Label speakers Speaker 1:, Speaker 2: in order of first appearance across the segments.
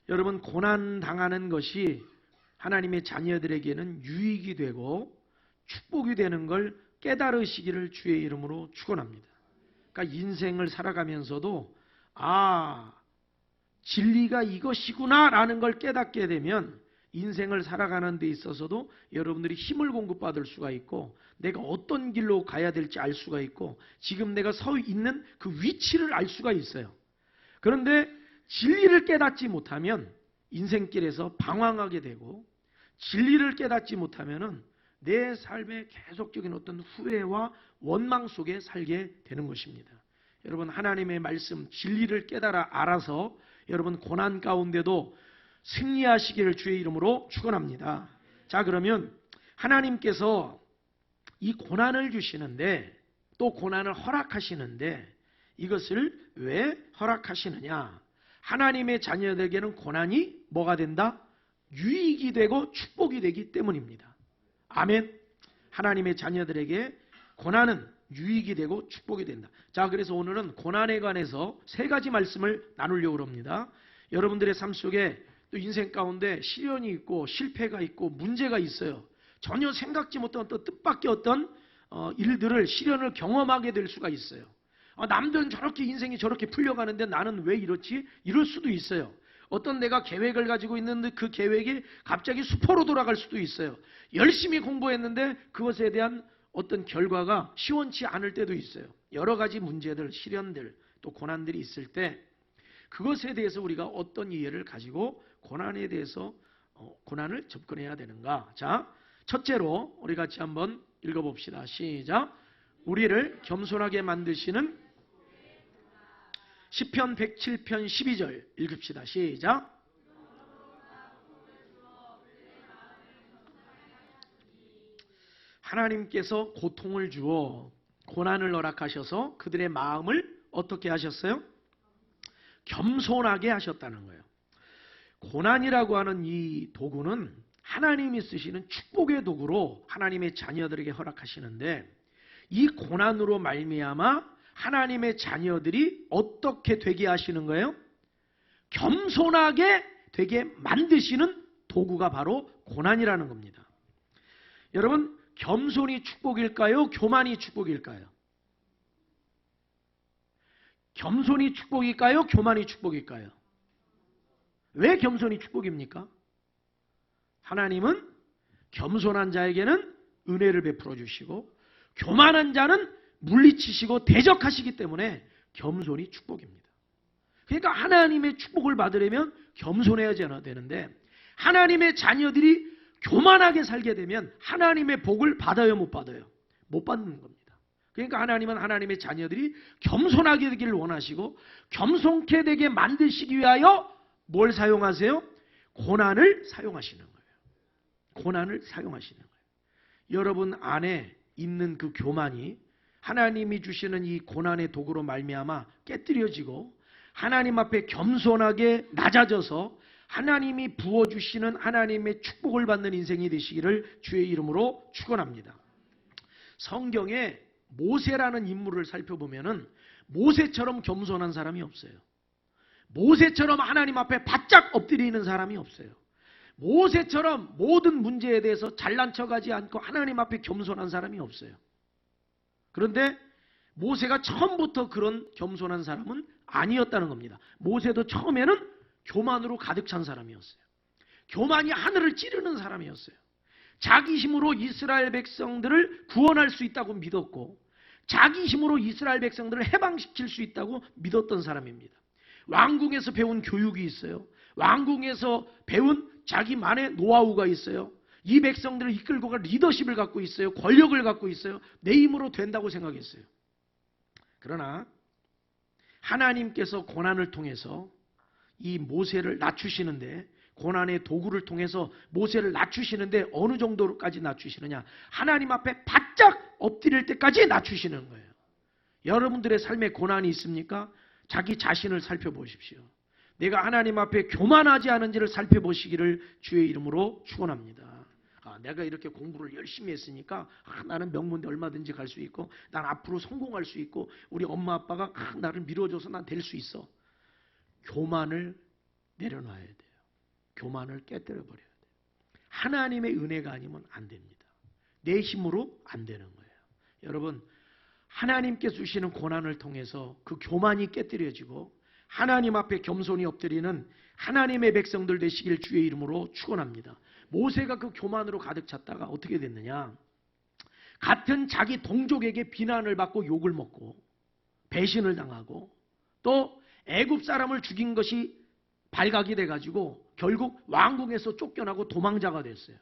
Speaker 1: 여러분, 고난 당하는 것이 하나님의 자녀들에게는 유익이 되고 축복이 되는 걸 깨달으시기를 주의 이름으로 축원합니다. 그러니까 인생을 살아가면서도 진리가 이것이구나 라는 걸 깨닫게 되면 인생을 살아가는 데 있어서도 여러분들이 힘을 공급받을 수가 있고 내가 어떤 길로 가야 될지 알 수가 있고 지금 내가 서 있는 그 위치를 알 수가 있어요. 그런데 진리를 깨닫지 못하면 인생길에서 방황하게 되고 진리를 깨닫지 못하면 내 삶의 계속적인 어떤 후회와 원망 속에 살게 되는 것입니다. 여러분, 하나님의 말씀 진리를 깨달아 알아서 여러분 고난 가운데도 승리하시기를 주의 이름으로 축원합니다. 자, 그러면 하나님께서 이 고난을 주시는데 또 고난을 허락하시는데 이것을 왜 허락하시느냐? 하나님의 자녀들에게는 고난이 뭐가 된다? 유익이 되고 축복이 되기 때문입니다. 아멘. 하나님의 자녀들에게 고난은 유익이 되고 축복이 된다. 자, 그래서 오늘은 고난에 관해서 세 가지 말씀을 나누려고 합니다. 여러분들의 삶 속에 또 인생 가운데 시련이 있고 실패가 있고 문제가 있어요. 전혀 생각지 못한 또 뜻밖의 어떤 일들을 시련을 경험하게 될 수가 있어요. 남들은 저렇게 인생이 저렇게 풀려가는데 나는 왜 이렇지? 이럴 수도 있어요. 어떤 내가 계획을 가지고 있는데 그 계획이 갑자기 수포로 돌아갈 수도 있어요. 열심히 공부했는데 그것에 대한 어떤 결과가 시원치 않을 때도 있어요. 여러 가지 문제들, 시련들, 또 고난들이 있을 때 그것에 대해서 우리가 어떤 이해를 가지고 고난에 대해서 고난을 접근해야 되는가? 자, 첫째로 우리 같이 한번 읽어봅시다. 시작. 우리를 겸손하게 만드시는 시편 107편 12절 읽읍시다. 시작. 하나님께서 고통을 주어 고난을 허락하셔서 그들의 마음을 어떻게 하셨어요? 겸손하게 하셨다는 거예요. 고난이라고 하는 이 도구는 하나님이 쓰시는 축복의 도구로 하나님의 자녀들에게 허락하시는데 이 고난으로 말미암아 하나님의 자녀들이 어떻게 되게 하시는 거예요? 겸손하게 되게 만드시는 도구가 바로 고난이라는 겁니다. 여러분, 겸손이 축복일까요? 교만이 축복일까요? 겸손이 축복일까요? 교만이 축복일까요? 왜 겸손이 축복입니까? 하나님은 겸손한 자에게는 은혜를 베풀어 주시고 교만한 자는 물리치시고 대적하시기 때문에 겸손이 축복입니다. 그러니까 하나님의 축복을 받으려면 겸손해야 되는데 하나님의 자녀들이 교만하게 살게 되면 하나님의 복을 받아요, 못 받아요? 못 받는 겁니다. 그러니까 하나님은 하나님의 자녀들이 겸손하게 되기를 원하시고 겸손케 되게 만드시기 위하여 뭘 사용하세요? 고난을 사용하시는 거예요. 고난을 사용하시는 거예요. 여러분 안에 있는 그 교만이 하나님이 주시는 이 고난의 도구로 말미암아 깨뜨려지고 하나님 앞에 겸손하게 낮아져서 하나님이 부어주시는 하나님의 축복을 받는 인생이 되시기를 주의 이름으로 축원합니다. 성경에 모세라는 인물을 살펴보면은 모세처럼 겸손한 사람이 없어요. 모세처럼 하나님 앞에 바짝 엎드리는 사람이 없어요. 모세처럼 모든 문제에 대해서 잘난 척하지 않고 하나님 앞에 겸손한 사람이 없어요. 그런데 모세가 처음부터 그런 겸손한 사람은 아니었다는 겁니다. 모세도 처음에는 교만으로 가득 찬 사람이었어요. 교만이 하늘을 찌르는 사람이었어요. 자기 힘으로 이스라엘 백성들을 구원할 수 있다고 믿었고 자기 힘으로 이스라엘 백성들을 해방시킬 수 있다고 믿었던 사람입니다. 왕궁에서 배운 교육이 있어요. 왕궁에서 배운 자기만의 노하우가 있어요. 이 백성들을 이끌고 갈 리더십을 갖고 있어요. 권력을 갖고 있어요. 내 힘으로 된다고 생각했어요. 그러나 하나님께서 고난을 통해서 이 모세를 낮추시는데 고난의 도구를 통해서 모세를 낮추시는데 어느 정도까지 낮추시느냐? 하나님 앞에 바짝 엎드릴 때까지 낮추시는 거예요. 여러분들의 삶에 고난이 있습니까? 자기 자신을 살펴보십시오. 내가 하나님 앞에 교만하지 않은지를 살펴보시기를 주의 이름으로 축원합니다. 내가 이렇게 공부를 열심히 했으니까 나는 명문대 얼마든지 갈 수 있고 난 앞으로 성공할 수 있고 우리 엄마 아빠가 나를 밀어줘서 난 될 수 있어. 교만을 내려놔야 돼요. 교만을 깨뜨려 버려야 돼요. 하나님의 은혜가 아니면 안 됩니다. 내 힘으로 안 되는 거예요. 여러분, 하나님께서 주시는 고난을 통해서 그 교만이 깨뜨려지고 하나님 앞에 겸손히 엎드리는 하나님의 백성들 되시길 주의 이름으로 축원합니다. 모세가 그 교만으로 가득 찼다가 어떻게 됐느냐? 같은 자기 동족에게 비난을 받고 욕을 먹고 배신을 당하고 또 애굽 사람을 죽인 것이 발각이 돼가지고 결국 왕궁에서 쫓겨나고 도망자가 됐어요.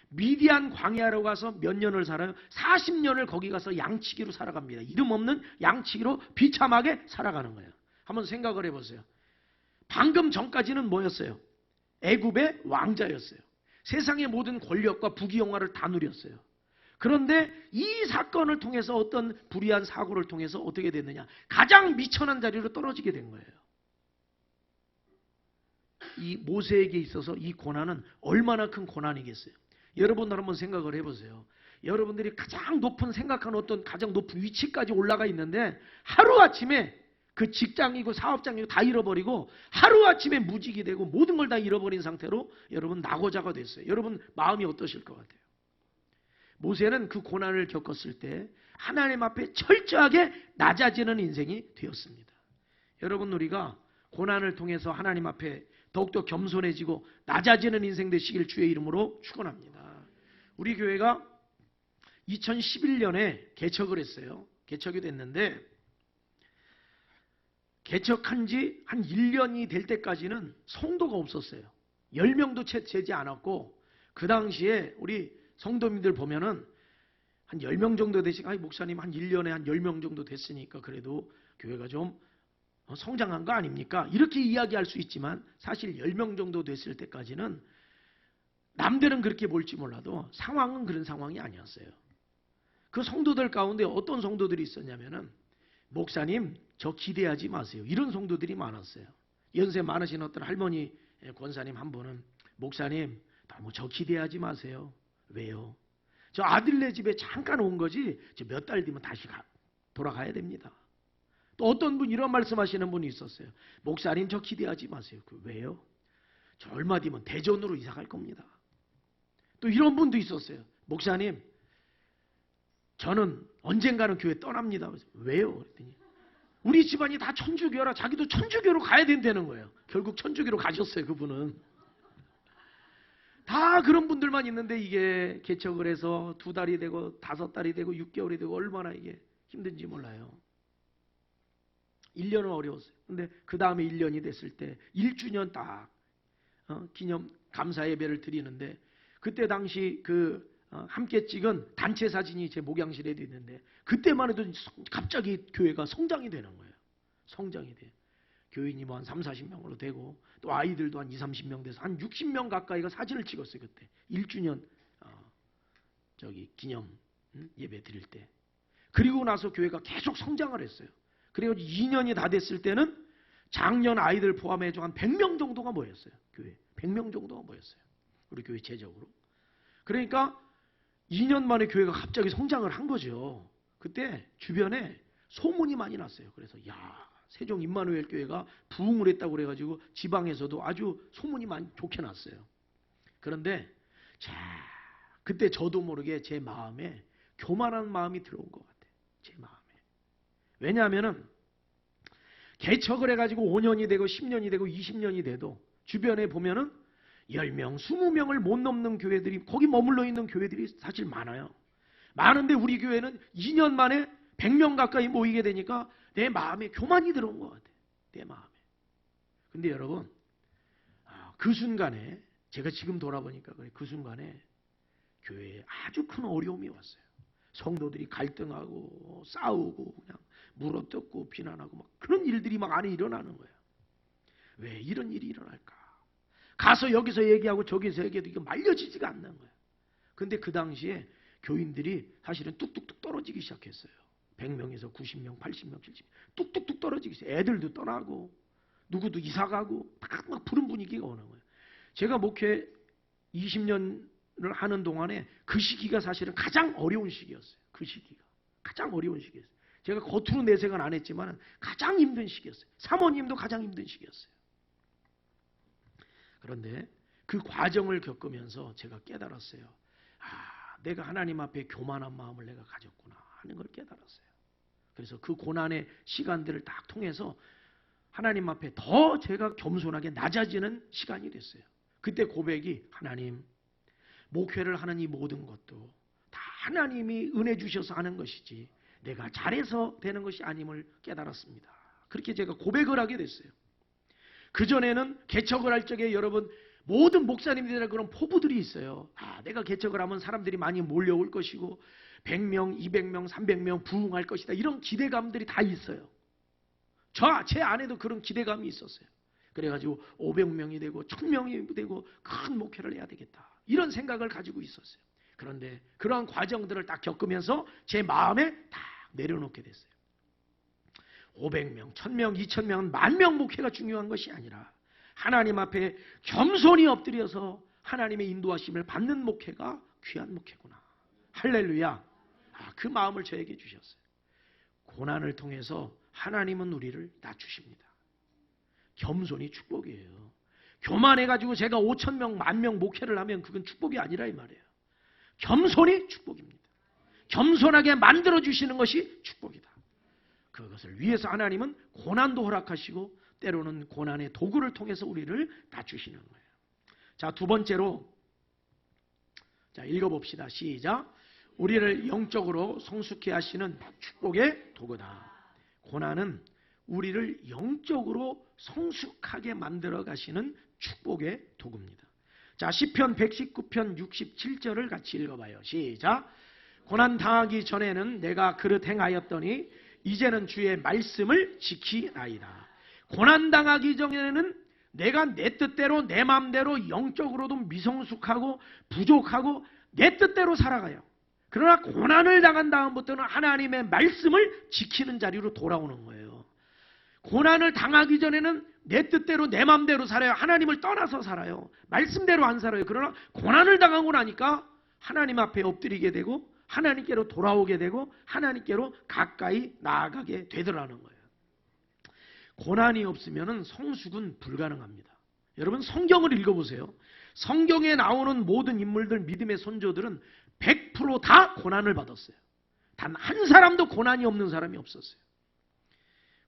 Speaker 1: 미디안 광야로 가서 몇 년을 살아요? 40년을 거기 가서 양치기로 살아갑니다. 이름 없는 양치기로 비참하게 살아가는 거예요. 한번 생각을 해보세요. 방금 전까지는 뭐였어요? 애굽의 왕자였어요. 세상의 모든 권력과 부귀영화를 다 누렸어요. 그런데 이 사건을 통해서 어떤 불의한 사고를 통해서 어떻게 됐느냐? 가장 미천한 자리로 떨어지게 된 거예요. 이 모세에게 있어서 이 고난은 얼마나 큰 고난이겠어요? 여러분들 한번 생각을 해보세요. 여러분들이 가장 높은 생각하는 어떤 가장 높은 위치까지 올라가 있는데 하루아침에 그 직장이고 사업장이고 다 잃어버리고 하루아침에 무직이 되고 모든 걸 다 잃어버린 상태로 여러분 낙오자가 됐어요. 여러분 마음이 어떠실 것 같아요? 모세는 그 고난을 겪었을 때 하나님 앞에 철저하게 낮아지는 인생이 되었습니다. 여러분, 우리가 고난을 통해서 하나님 앞에 더욱더 겸손해지고 낮아지는 인생 되시길 주의 이름으로 축원합니다. 우리 교회가 2011년에 개척을 했어요. 개척이 됐는데 개척한 지 한 1년이 될 때까지는 성도가 없었어요. 10명도 채 되지 않았고 그 당시에 우리 성도님들 보면은 한 10명 정도 되시고 목사님 한 1년에 한 10명 정도 됐으니까 그래도 교회가 좀 성장한 거 아닙니까? 이렇게 이야기할 수 있지만 사실 10명 정도 됐을 때까지는 남들은 그렇게 볼지 몰라도 상황은 그런 상황이 아니었어요. 그 성도들 가운데 어떤 성도들이 있었냐면은 목사님 저 기대하지 마세요. 이런 성도들이 많았어요. 연세 많으신 어떤 할머니 권사님 한 분은 목사님 너무 저 기대하지 마세요. 왜요? 저 아들네 집에 잠깐 온 거지 저 몇 달 뒤면 다시 돌아가야 됩니다. 또 어떤 분 이런 말씀하시는 분이 있었어요. 목사님 저 기대하지 마세요. 왜요? 저 얼마 뒤면 대전으로 이사 갈 겁니다. 또 이런 분도 있었어요. 목사님 저는 언젠가는 교회 떠납니다. 왜요? 그랬더니 우리 집안이 다 천주교라 자기도 천주교로 가야 된다는 거예요. 결국 천주교로 가셨어요. 그분은. 다 그런 분들만 있는데 이게 개척을 해서 2달이 되고 5달이 되고 6개월이 되고 얼마나 이게 힘든지 몰라요. 1년은 어려웠어요. 근데 그 다음에 1년이 됐을 때 1주년 딱 기념 감사 예배를 드리는데 그때 당시 함께 찍은 단체 사진이 제 목양실에도 있는데 그때만 해도 갑자기 교회가 성장이 되는 거예요. 성장이 돼요. 교인이 뭐 한 3, 40명으로 되고 또 아이들도 한 2, 30명 돼서 한 60명 가까이가 사진을 찍었어요. 그때 1주년 기념 예배 드릴 때. 그리고 나서 교회가 계속 성장을 했어요. 그래가지고 2년이 다 됐을 때는 작년 아이들 포함해서 한 100명 정도가 모였어요. 교회 100명 정도가 모였어요. 우리 교회 제적으로. 그러니까 2년 만에 교회가 갑자기 성장을 한 거죠. 그때 주변에 소문이 많이 났어요. 그래서 세종 임마누엘 교회가 부흥을 했다고 그래가지고 지방에서도 아주 소문이 많이 좋게 났어요. 그런데 그때 저도 모르게 제 마음에 교만한 마음이 들어온 것 같아요. 제 마음에. 왜냐하면은 개척을 해가지고 5년이 되고 10년이 되고 20년이 돼도 주변에 보면은 10명, 20명을 못 넘는 교회들이 거기 머물러 있는 교회들이 사실 많아요. 많은데 우리 교회는 2년 만에 100명 가까이 모이게 되니까 내 마음에 교만이 들어온 것 같아요. 내 마음에. 근데 여러분 그 순간에 제가 지금 돌아보니까 그래, 그 순간에 교회에 아주 큰 어려움이 왔어요. 성도들이 갈등하고 싸우고 그냥 물어뜯고 비난하고 막 그런 일들이 막 안에 일어나는 거예요. 왜 이런 일이 일어날까? 가서 여기서 얘기하고 저기서 얘기해도 이게 말려지지가 않는 거예요. 근데 그 당시에 교인들이 사실은 뚝뚝뚝 떨어지기 시작했어요. 100명에서 90명, 80명, 70명 뚝뚝뚝 떨어지기 시작해요. 애들도 떠나고 누구도 이사가고 막 부른 분위기가 오는 거예요. 제가 목회 20년을 하는 동안에 그 시기가 사실은 가장 어려운 시기였어요. 그 시기가. 가장 어려운 시기였어요. 제가 겉으로 내색은 안 했지만 가장 힘든 시기였어요. 사모님도 가장 힘든 시기였어요. 그런데 그 과정을 겪으면서 제가 깨달았어요. 아, 내가 하나님 앞에 교만한 마음을 내가 가졌구나 하는 걸 깨달았어요. 그래서 그 고난의 시간들을 딱 통해서 하나님 앞에 더 제가 겸손하게 낮아지는 시간이 됐어요. 그때 고백이 하나님, 목회를 하는 이 모든 것도 다 하나님이 은혜 주셔서 하는 것이지 내가 잘해서 되는 것이 아님을 깨달았습니다. 그렇게 제가 고백을 하게 됐어요. 그전에는 개척을 할 적에 여러분 모든 목사님들의 그런 포부들이 있어요. 아, 내가 개척을 하면 사람들이 많이 몰려올 것이고 100명, 200명, 300명 부흥할 것이다. 이런 기대감들이 다 있어요. 제 안에도 그런 기대감이 있었어요. 그래가지고 500명이 되고 1000명이 되고 큰 목회를 해야 되겠다. 이런 생각을 가지고 있었어요. 그런데 그러한 과정들을 딱 겪으면서 제 마음에 딱 내려놓게 됐어요. 500명, 1000명, 2000명은 10,000명 목회가 중요한 것이 아니라 하나님 앞에 겸손히 엎드려서 하나님의 인도하심을 받는 목회가 귀한 목회구나. 할렐루야. 아, 그 마음을 저에게 주셨어요. 고난을 통해서 하나님은 우리를 낮추십니다. 겸손이 축복이에요. 교만해가지고 제가 5,000명, 10,000명 목회를 하면 그건 축복이 아니라 이 말이에요. 겸손이 축복입니다. 겸손하게 만들어주시는 것이 축복이다. 그것을 위해서 하나님은 고난도 허락하시고 때로는 고난의 도구를 통해서 우리를 낮추시는 거예요. 자, 두 번째로 자, 읽어봅시다. 시작. 우리를 영적으로 성숙해 하시는 축복의 도구다. 고난은 우리를 영적으로 성숙하게 만들어 가시는 축복의 도구입니다. 자, 시편 119편 67절을 같이 읽어봐요. 시작. 고난 당하기 전에는 내가 그릇 행하였더니 이제는 주의 말씀을 지키나이다. 고난 당하기 전에는 내가 내 뜻대로 내 마음대로 영적으로도 미성숙하고 부족하고 내 뜻대로 살아가요. 그러나 고난을 당한 다음부터는 하나님의 말씀을 지키는 자리로 돌아오는 거예요. 고난을 당하기 전에는 내 뜻대로 내 마음대로 살아요. 하나님을 떠나서 살아요. 말씀대로 안 살아요. 그러나 고난을 당하고 나니까 하나님 앞에 엎드리게 되고 하나님께로 돌아오게 되고 하나님께로 가까이 나아가게 되더라는 거예요. 고난이 없으면 성숙은 불가능합니다. 여러분 성경을 읽어보세요. 성경에 나오는 모든 인물들, 믿음의 선조들은 100% 다 고난을 받았어요. 단 한 사람도 고난이 없는 사람이 없었어요.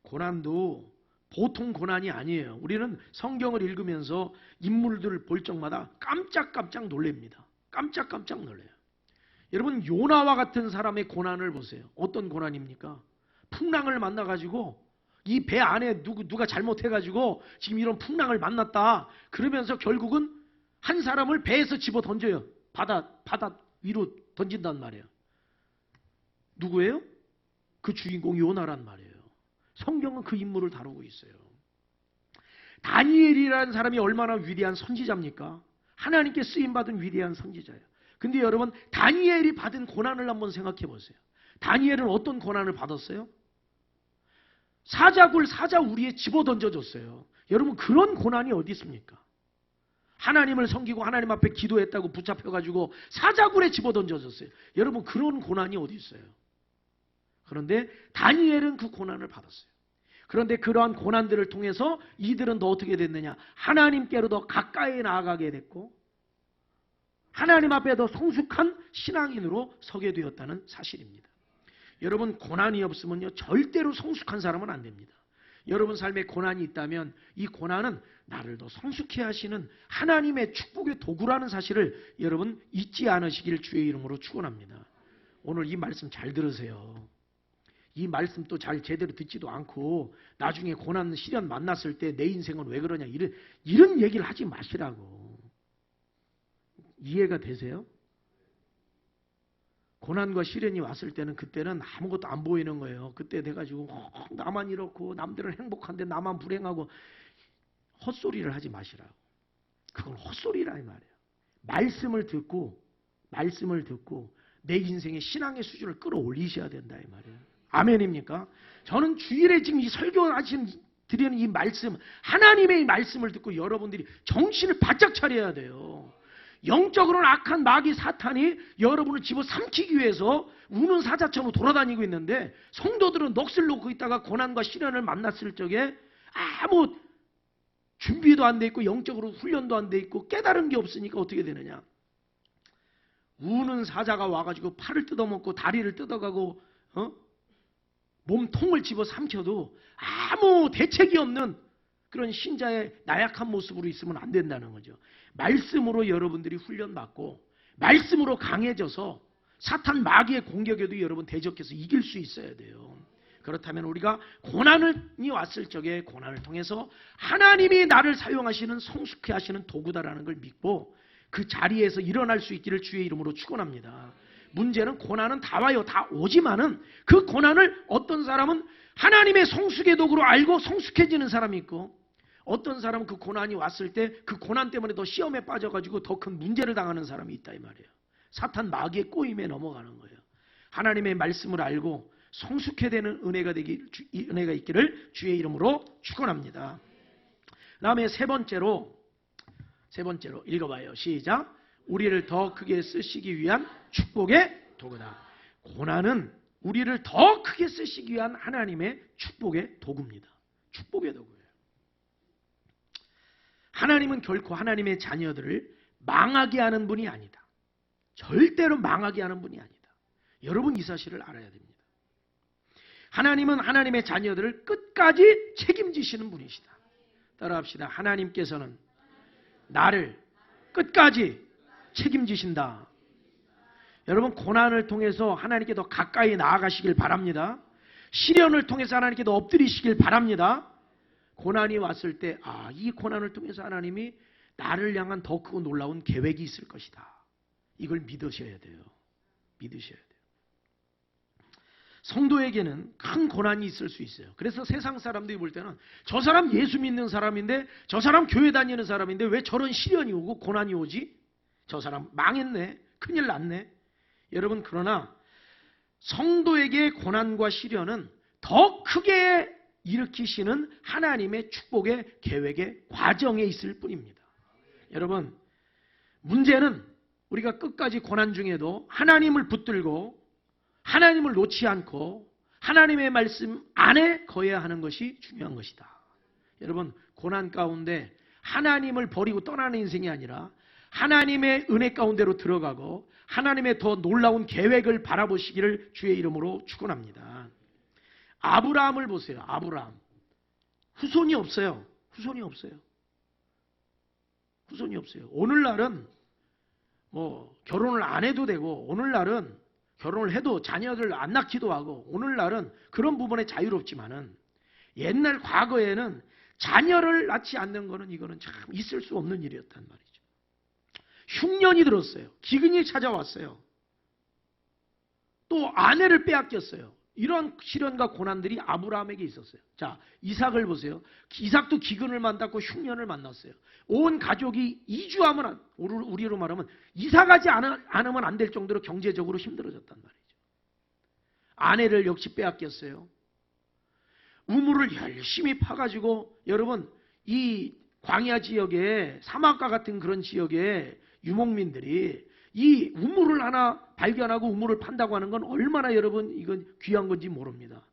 Speaker 1: 고난도 보통 고난이 아니에요. 우리는 성경을 읽으면서 인물들을 볼 적마다 깜짝깜짝 놀랍니다. 깜짝깜짝 놀라요. 여러분 요나와 같은 사람의 고난을 보세요. 어떤 고난입니까? 풍랑을 만나가지고 이 배 안에 누가 잘못해가지고 지금 이런 풍랑을 만났다. 그러면서 결국은 한 사람을 배에서 집어 던져요. 바다 위로 던진단 말이에요. 누구예요? 그 주인공이 요나란 말이에요. 성경은 그 인물을 다루고 있어요. 다니엘이라는 사람이 얼마나 위대한 선지자입니까? 하나님께 쓰임받은 위대한 선지자예요. 근데 여러분 다니엘이 받은 고난을 한번 생각해 보세요. 다니엘은 어떤 고난을 받았어요? 사자우리에 집어 던져줬어요. 여러분 그런 고난이 어디 있습니까? 하나님을 섬기고 하나님 앞에 기도했다고 붙잡혀가지고 사자굴에 집어 던져줬어요. 여러분 그런 고난이 어디 있어요? 그런데 다니엘은 그 고난을 받았어요. 그런데 그러한 고난들을 통해서 이들은 더 어떻게 됐느냐? 하나님께로 더 가까이 나아가게 됐고 하나님 앞에 더 성숙한 신앙인으로 서게 되었다는 사실입니다. 여러분 고난이 없으면요 절대로 성숙한 사람은 안 됩니다. 여러분 삶에 고난이 있다면 이 고난은 나를 더 성숙해 하시는 하나님의 축복의 도구라는 사실을 여러분 잊지 않으시길 주의 이름으로 축원합니다. 오늘 이 말씀 잘 들으세요. 이 말씀 또 잘 제대로 듣지도 않고 나중에 고난 시련 만났을 때 내 인생은 왜 그러냐 이런 얘기를 하지 마시라고. 이해가 되세요? 고난과 시련이 왔을 때는 그때는 아무것도 안 보이는 거예요. 그때 돼가지고 나만 이렇고 남들은 행복한데 나만 불행하고 헛소리를 하지 마시라고. 그건 헛소리라 이 말이에요. 말씀을 듣고 내 인생의 신앙의 수준을 끌어올리셔야 된다 이 말이에요. 아멘입니까? 저는 주일에 지금 이 설교하신 드리는 이 말씀 하나님의 이 말씀을 듣고 여러분들이 정신을 바짝 차려야 돼요. 영적으로는 악한 마귀 사탄이 여러분을 집어삼키기 위해서 우는 사자처럼 돌아다니고 있는데 성도들은 넋을 놓고 있다가 고난과 시련을 만났을 적에 아무 준비도 안 돼 있고 영적으로 훈련도 안 돼 있고 깨달은 게 없으니까 어떻게 되느냐. 우는 사자가 와가지고 팔을 뜯어먹고 다리를 뜯어가고 몸통을 집어 삼켜도 아무 대책이 없는 그런 신자의 나약한 모습으로 있으면 안 된다는 거죠. 말씀으로 여러분들이 훈련받고 말씀으로 강해져서 사탄 마귀의 공격에도 여러분 대적해서 이길 수 있어야 돼요. 그렇다면 우리가 고난이 왔을 적에 고난을 통해서 하나님이 나를 사용하시는 성숙해 하시는 도구다라는 걸 믿고 그 자리에서 일어날 수 있기를 주의 이름으로 축원합니다. 문제는 고난은 다 와요. 다 오지만은 그 고난을 어떤 사람은 하나님의 성숙의 도구로 알고 성숙해지는 사람이 있고 어떤 사람은 그 고난이 왔을 때 그 고난 때문에 더 시험에 빠져가지고 더 큰 문제를 당하는 사람이 있다 이 말이에요. 사탄 마귀의 꼬임에 넘어가는 거예요. 하나님의 말씀을 알고 성숙해 되는 은혜가 있기를 주의 이름으로 축원합니다. 다음에 세 번째로 읽어봐요. 시작. 우리를 더 크게 쓰시기 위한 축복의 도구다. 고난은 우리를 더 크게 쓰시기 위한 하나님의 축복의 도구입니다. 축복의 도구예요. 하나님은 결코 하나님의 자녀들을 망하게 하는 분이 아니다. 절대로 망하게 하는 분이 아니다. 여러분 이 사실을 알아야 됩니다. 하나님은 하나님의 자녀들을 끝까지 책임지시는 분이시다. 따라합시다. 하나님께서는 나를 끝까지 책임지신다. 여러분 고난을 통해서 하나님께 더 가까이 나아가시길 바랍니다. 시련을 통해서 하나님께 더 엎드리시길 바랍니다. 고난이 왔을 때 이 고난을 통해서 하나님이 나를 향한 더 크고 놀라운 계획이 있을 것이다. 이걸 믿으셔야 돼요. 믿으셔야 돼요. 성도에게는 큰 고난이 있을 수 있어요. 그래서 세상 사람들이 볼 때는 저 사람 예수 믿는 사람인데 저 사람 교회 다니는 사람인데 왜 저런 시련이 오고 고난이 오지? 저 사람 망했네. 큰일 났네. 여러분 그러나 성도에게 고난과 시련은 더 크게 일으키시는 하나님의 축복의 계획의 과정에 있을 뿐입니다. 여러분 문제는 우리가 끝까지 고난 중에도 하나님을 붙들고 하나님을 놓지 않고 하나님의 말씀 안에 거해야 하는 것이 중요한 것이다. 여러분 고난 가운데 하나님을 버리고 떠나는 인생이 아니라 하나님의 은혜 가운데로 들어가고 하나님의 더 놀라운 계획을 바라보시기를 주의 이름으로 축원합니다. 아브라함을 보세요. 아브라함 후손이 없어요. 후손이 없어요. 후손이 없어요. 오늘날은 결혼을 안 해도 되고 오늘날은 결혼을 해도 자녀들 안 낳기도 하고 오늘날은 그런 부분에 자유롭지만은 옛날 과거에는 자녀를 낳지 않는 거는 이거는 참 있을 수 없는 일이었단 말이죠. 흉년이 들었어요. 기근이 찾아왔어요. 또 아내를 빼앗겼어요. 이런 시련과 고난들이 아브라함에게 있었어요. 자, 이삭을 보세요. 이삭도 기근을 만났고 흉년을 만났어요. 온 가족이 이주하면 우리로 말하면 이사가지 않으면 안 될 정도로 경제적으로 힘들어졌단 말이죠. 아내를 역시 빼앗겼어요. 우물을 열심히 파가지고 여러분 이 광야 지역에 사막과 같은 그런 지역에 유목민들이 이 우물을 하나 발견하고 우물을 판다고 하는 건 얼마나 여러분 이건 귀한 건지 모릅니다.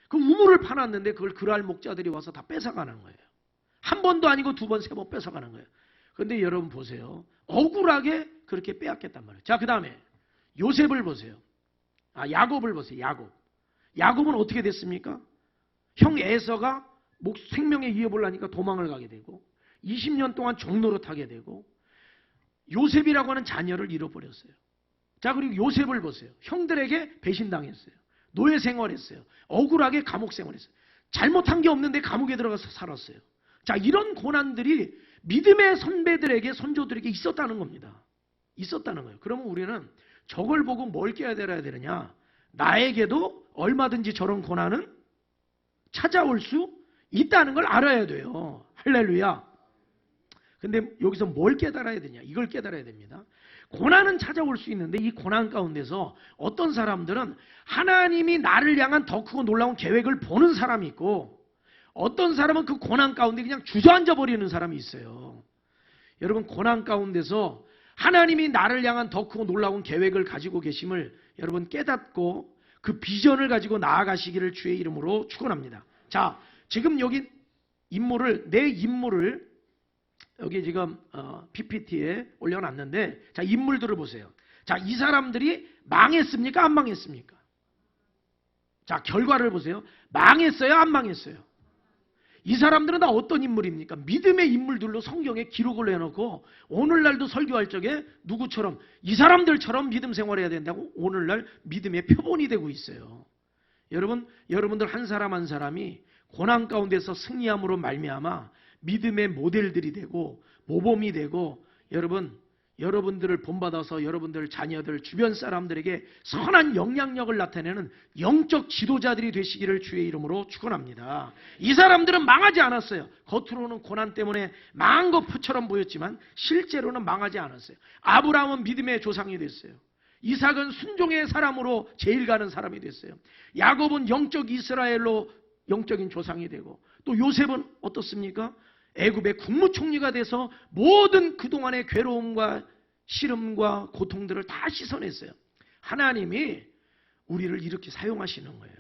Speaker 1: 그 우물을 파놨는데 그걸 그랄 목자들이 와서 다 뺏어가는 거예요. 한 번도 아니고 두 번, 세 번 뺏어가는 거예요. 그런데 여러분 보세요. 억울하게 그렇게 빼앗겼단 말이에요. 자, 그 다음에 요셉을 보세요. 야곱을 보세요. 야곱은 어떻게 됐습니까? 형 에서가 생명의 위협을 하니까 도망을 가게 되고 20년 동안 종노릇하게 되고 요셉이라고 하는 자녀를 잃어버렸어요. 자, 그리고 요셉을 보세요. 형들에게 배신당했어요. 노예 생활했어요. 억울하게 감옥 생활했어요. 잘못한 게 없는데 감옥에 들어가서 살았어요. 자, 이런 고난들이 믿음의 선배들에게 선조들에게 있었다는 겁니다. 있었다는 거예요. 그러면 우리는 저걸 보고 뭘 깨야 되느냐? 나에게도 얼마든지 저런 고난은 찾아올 수 있다는 걸 알아야 돼요. 할렐루야. 근데 여기서 뭘 깨달아야 되냐? 이걸 깨달아야 됩니다. 고난은 찾아올 수 있는데 이 고난 가운데서 어떤 사람들은 하나님이 나를 향한 더 크고 놀라운 계획을 보는 사람이 있고 어떤 사람은 그 고난 가운데 그냥 주저앉아 버리는 사람이 있어요. 여러분 고난 가운데서 하나님이 나를 향한 더 크고 놀라운 계획을 가지고 계심을 여러분 깨닫고 그 비전을 가지고 나아가시기를 주의 이름으로 축원합니다. 자, 지금 여기 내 인물을 여기 지금 PPT에 올려놨는데, 자, 인물들을 보세요. 자, 이 사람들이 망했습니까? 안 망했습니까? 자, 결과를 보세요. 망했어요? 안 망했어요? 이 사람들은 다 어떤 인물입니까? 믿음의 인물들로 성경에 기록을 해놓고 오늘날도 설교할 적에 누구처럼, 이 사람들처럼 믿음 생활해야 된다고 오늘날 믿음의 표본이 되고 있어요. 여러분들 한 사람 한 사람이 고난 가운데서 승리함으로 말미암아 믿음의 모델들이 되고 모범이 되고, 여러분들을 본받아서 여러분들 자녀들 주변 사람들에게 선한 영향력을 나타내는 영적 지도자들이 되시기를 주의 이름으로 축원합니다. 이 사람들은 망하지 않았어요. 겉으로는 고난 때문에 망한 것처럼 보였지만 실제로는 망하지 않았어요. 아브라함은 믿음의 조상이 됐어요. 이삭은 순종의 사람으로 제일 가는 사람이 됐어요. 야곱은 영적 이스라엘로 영적인 조상이 되고, 또 요셉은 어떻습니까? 애굽의 국무총리가 돼서 모든 그동안의 괴로움과 시름과 고통들을 다 씻어냈어요. 하나님이 우리를 이렇게 사용하시는 거예요.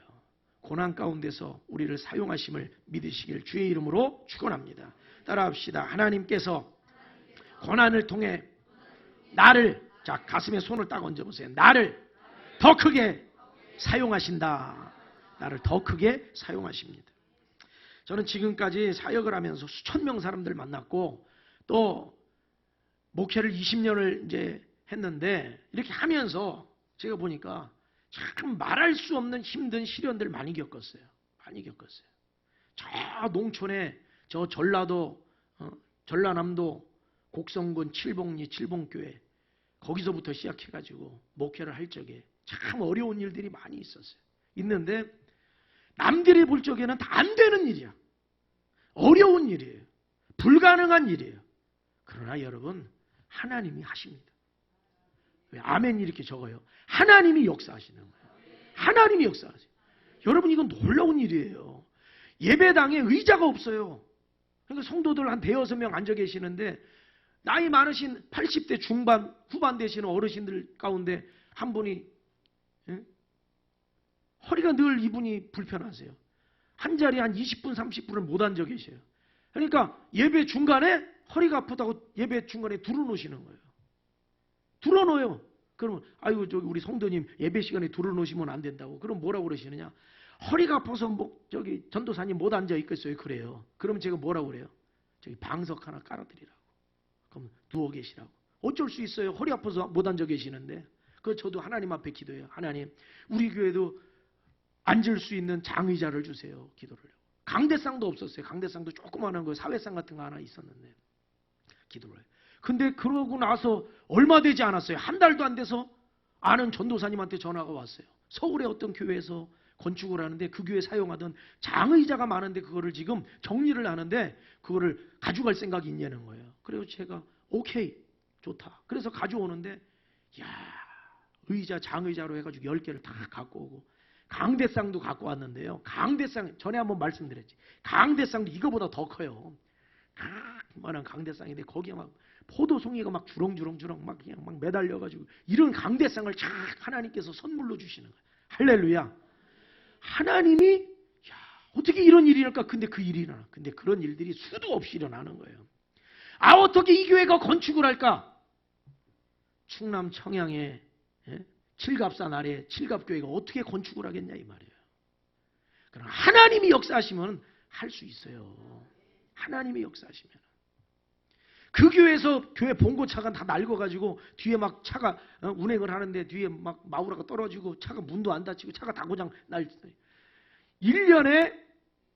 Speaker 1: 고난 가운데서 우리를 사용하심을 믿으시길 주의 이름으로 축원합니다. 따라합시다. 하나님께서 고난을 통해 나를, 자, 가슴에 손을 딱 얹어보세요. 나를 더 크게 사용하신다. 나를 더 크게 사용하십니다. 저는 지금까지 사역을 하면서 수천 명 사람들 만났고, 또 목회를 20년을 이제 했는데, 이렇게 하면서 제가 보니까 참 말할 수 없는 힘든 시련들 많이 겪었어요. 저 농촌에, 저 전라도, 전라남도 곡성군 칠봉리 칠봉교회, 거기서부터 시작해가지고 목회를 할 적에 참 어려운 일들이 많이 있는데 남들이 볼 적에는 다 안 되는 일이야. 어려운 일이에요. 불가능한 일이에요. 그러나 여러분, 하나님이 하십니다. 왜 아멘 이렇게 적어요? 하나님이 역사하시는 거예요. 하나님이 역사하세요. 여러분, 이건 놀라운 일이에요. 예배당에 의자가 없어요. 그러니까 성도들 한 대여섯 명 앉아 계시는데, 나이 많으신 80대 중반, 후반 되시는 어르신들 가운데 한 분이, 허리가 늘 이분이 불편하세요. 한 자리에 한 20분, 30분을 못 앉아 계셔요. 그러니까 예배 중간에 허리가 아프다고 예배 중간에 들어놓으시는 거예요. 들어놓어요. 그러면, 아이고, 저기 우리 성도님 예배 시간에 들어놓으시면 안 된다고. 그럼 뭐라고 그러시느냐? 허리가 아파서 저기 전도사님 못 앉아 있겠어요. 그래요. 그럼 제가 뭐라고 그래요? 저기 방석 하나 깔아드리라고. 그럼 누워 계시라고. 어쩔 수 있어요. 허리 아파서 못 앉아 계시는데. 저도 하나님 앞에 기도해요. 하나님, 우리 교회도 앉을 수 있는 장의자를 주세요. 기도를 해요. 강대상도 없었어요. 강대상도 조그마한 거, 사회상 같은 거 하나 있었는데 기도를 해요. 근데 그러고 나서 얼마 되지 않았어요. 한 달도 안 돼서 아는 전도사님한테 전화가 왔어요. 서울의 어떤 교회에서 건축을 하는데 그 교회 사용하던 장의자가 많은데 그거를 지금 정리를 하는데 그거를 가져갈 생각이 있냐는 거예요. 그래서 제가 오케이, 좋다. 그래서 가져오는데, 의자, 장의자로 해가지고 10개를 다 갖고 오고, 강대상도 갖고 왔는데요. 강대상, 전에 한번 말씀드렸지. 강대상도 이거보다 더 커요. 그만한 강대상인데 거기에 막 포도송이가 막 주렁주렁 막 그냥 막 매달려가지고, 이런 강대상을 쫙 하나님께서 선물로 주시는 거예요. 할렐루야. 하나님이, 어떻게 이런 일이 일어날까? 근데 그 일이 일어나. 근데 그런 일들이 수도 없이 일어나는 거예요. 어떻게 이 교회가 건축을 할까? 충남 청양에 칠갑산 아래 칠갑교회가 어떻게 건축을 하겠냐 이 말이에요. 그러나 하나님이 역사하시면 할 수 있어요. 하나님이 역사하시면. 그 교회에서 교회 봉고차가 다 낡아가지고 뒤에 막 차가 운행을 하는데 뒤에 막 마우라가 떨어지고 차가 문도 안 닫히고 차가 다 고장 날 1년에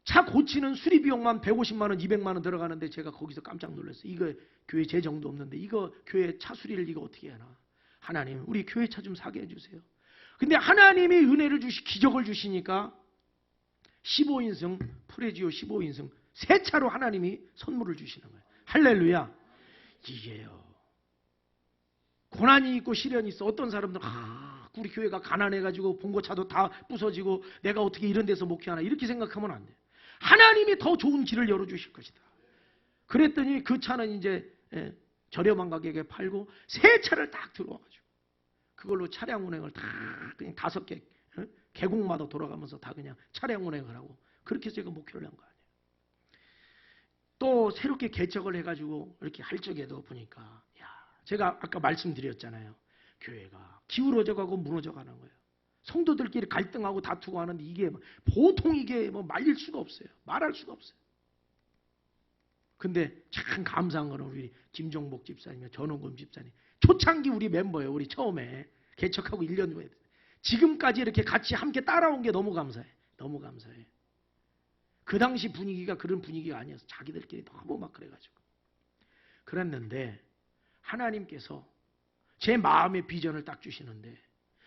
Speaker 1: 차 고치는 수리 비용만 150만 원, 200만 원 들어가는데 제가 거기서 깜짝 놀랐어요. 이거 교회 재정도 없는데 이거 교회 차 수리를 이거 어떻게 하나. 하나님, 우리 교회 차 좀 사게 해주세요. 근데 하나님이 은혜를 기적을 주시니까 15인승, 프레지오 15인승 새 차로 하나님이 선물을 주시는 거예요. 할렐루야. 이게요. 고난이 있고 시련이 있어. 어떤 사람들은 우리 교회가 가난해가지고 봉고차도 다 부서지고 내가 어떻게 이런 데서 목회하나 이렇게 생각하면 안 돼. 하나님이 더 좋은 길을 열어주실 것이다. 그랬더니 그 차는 이제 저렴한 가격에 팔고 새 차를 딱 들어와가지고 그걸로 차량 운행을 다 그냥 5개 계곡마다 돌아가면서 다 그냥 차량 운행을 하고 그렇게 해서 제가 목회를 한 거 아니에요. 또 새롭게 개척을 해가지고 이렇게 할 적에도 보니까, 야, 제가 아까 말씀드렸잖아요. 교회가 기울어져 가고 무너져 가는 거예요. 성도들끼리 갈등하고 다투고 하는데 이게 보통 이게 뭐 말릴 수가 없어요. 말할 수가 없어요. 근데 참 감사한 거는 우리 김종복 집사님, 전원금 집사님, 초창기 우리 멤버예요. 우리 처음에 개척하고 1년 후에 지금까지 이렇게 같이 함께 따라온 게 너무 감사해. 너무 감사해. 그 당시 분위기가 그런 분위기가 아니어서 자기들끼리 너무 막 그래가지고 그랬는데 하나님께서 제 마음의 비전을 딱 주시는데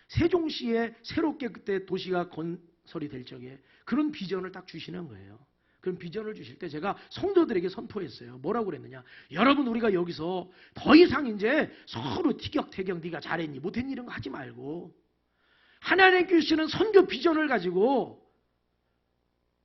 Speaker 1: 세종시에 새롭게 그때 도시가 건설이 될 적에 그런 비전을 딱 주시는 거예요. 그런 비전을 주실 때 제가 성도들에게 선포했어요. 뭐라고 그랬느냐? 여러분, 우리가 여기서 더 이상 이제 서로 티격태격 네가 잘했니 못했니 이런 거 하지 말고 하나님께 주시는 선교 비전을 가지고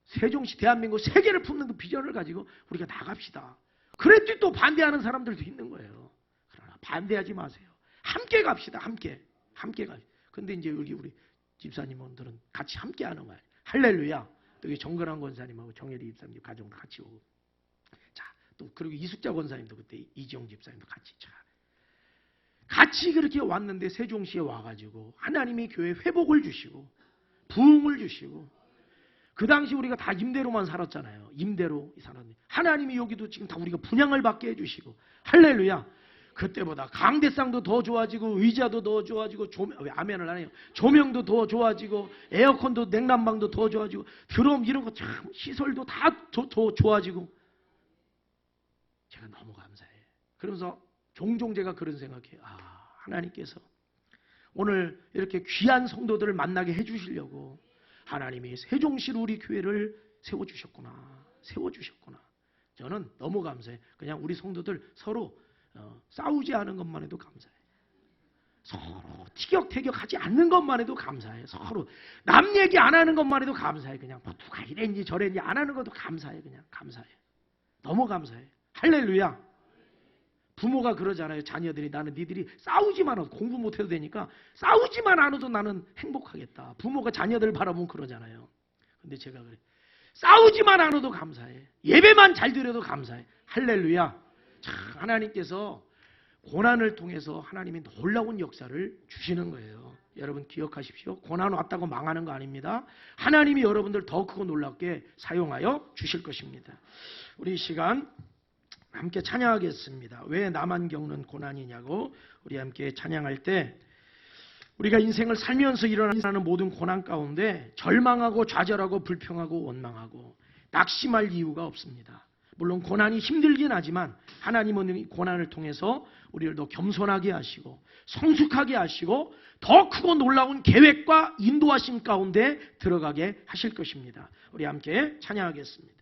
Speaker 1: 세종시 대한민국 세계를 품는 그 비전을 가지고 우리가 나갑시다. 그랬더니 또 반대하는 사람들도 있는 거예요. 그러나 반대하지 마세요. 함께 갑시다. 함께 갑시다. 근데 이제 여기 우리 집사님들은 같이 함께 하는 거예요. 할렐루야. 또 정근환 권사님하고 정혜리 집사님 가정도 같이 오고. 자, 또 그리고 이숙자 권사님도 그때 이지영 집사님도 같이 같이 그렇게 왔는데 세종시에 와가지고 하나님이 교회 회복을 주시고 부흥을 주시고 그 당시 우리가 다 임대로만 살았잖아요. 임대로 살았는데 하나님이 여기도 지금 다 우리가 분양을 받게 해주시고 할렐루야. 그때보다 강대상도 더 좋아지고 의자도 더 좋아지고 왜 아멘을 안 해요? 조명도 더 좋아지고 에어컨도 냉난방도 더 좋아지고 드럼 이런 거 참 시설도 다 더 좋아지고 제가 너무 감사해요. 그러면서 종종 제가 그런 생각해요. 아, 하나님께서 오늘 이렇게 귀한 성도들을 만나게 해주시려고 하나님이 세종시로 우리 교회를 세워주셨구나. 저는 너무 감사해요. 그냥 우리 성도들 서로 싸우지 않은 것만 해도 감사해요. 서로 티격태격하지 않는 것만 해도 감사해요. 서로 남 얘기 안 하는 것만 해도 감사해요. 그냥 뭐 누가 이랬니 저랬니 안 하는 것도 감사해요. 그냥 감사해요. 너무 감사해요. 할렐루야. 부모가 그러잖아요. 자녀들이 나는 니들이 싸우지만 않아도 공부 못해도 되니까 싸우지만 않아도 나는 행복하겠다. 부모가 자녀들 바라보면 그러잖아요. 근데 제가 그래. 싸우지만 않아도 감사해. 예배만 잘 드려도 감사해. 할렐루야. 참 하나님께서 고난을 통해서 하나님이 놀라운 역사를 주시는 거예요. 여러분 기억하십시오. 고난 왔다고 망하는 거 아닙니다. 하나님이 여러분들 더 크고 놀랍게 사용하여 주실 것입니다. 우리 이 시간 함께 찬양하겠습니다. 왜 나만 겪는 고난이냐고 우리 함께 찬양할 때 우리가 인생을 살면서 일어나는 모든 고난 가운데 절망하고 좌절하고 불평하고 원망하고 낙심할 이유가 없습니다. 물론 고난이 힘들긴 하지만 하나님은 이 고난을 통해서 우리를 더 겸손하게 하시고 성숙하게 하시고 더 크고 놀라운 계획과 인도하심 가운데 들어가게 하실 것입니다. 우리 함께 찬양하겠습니다.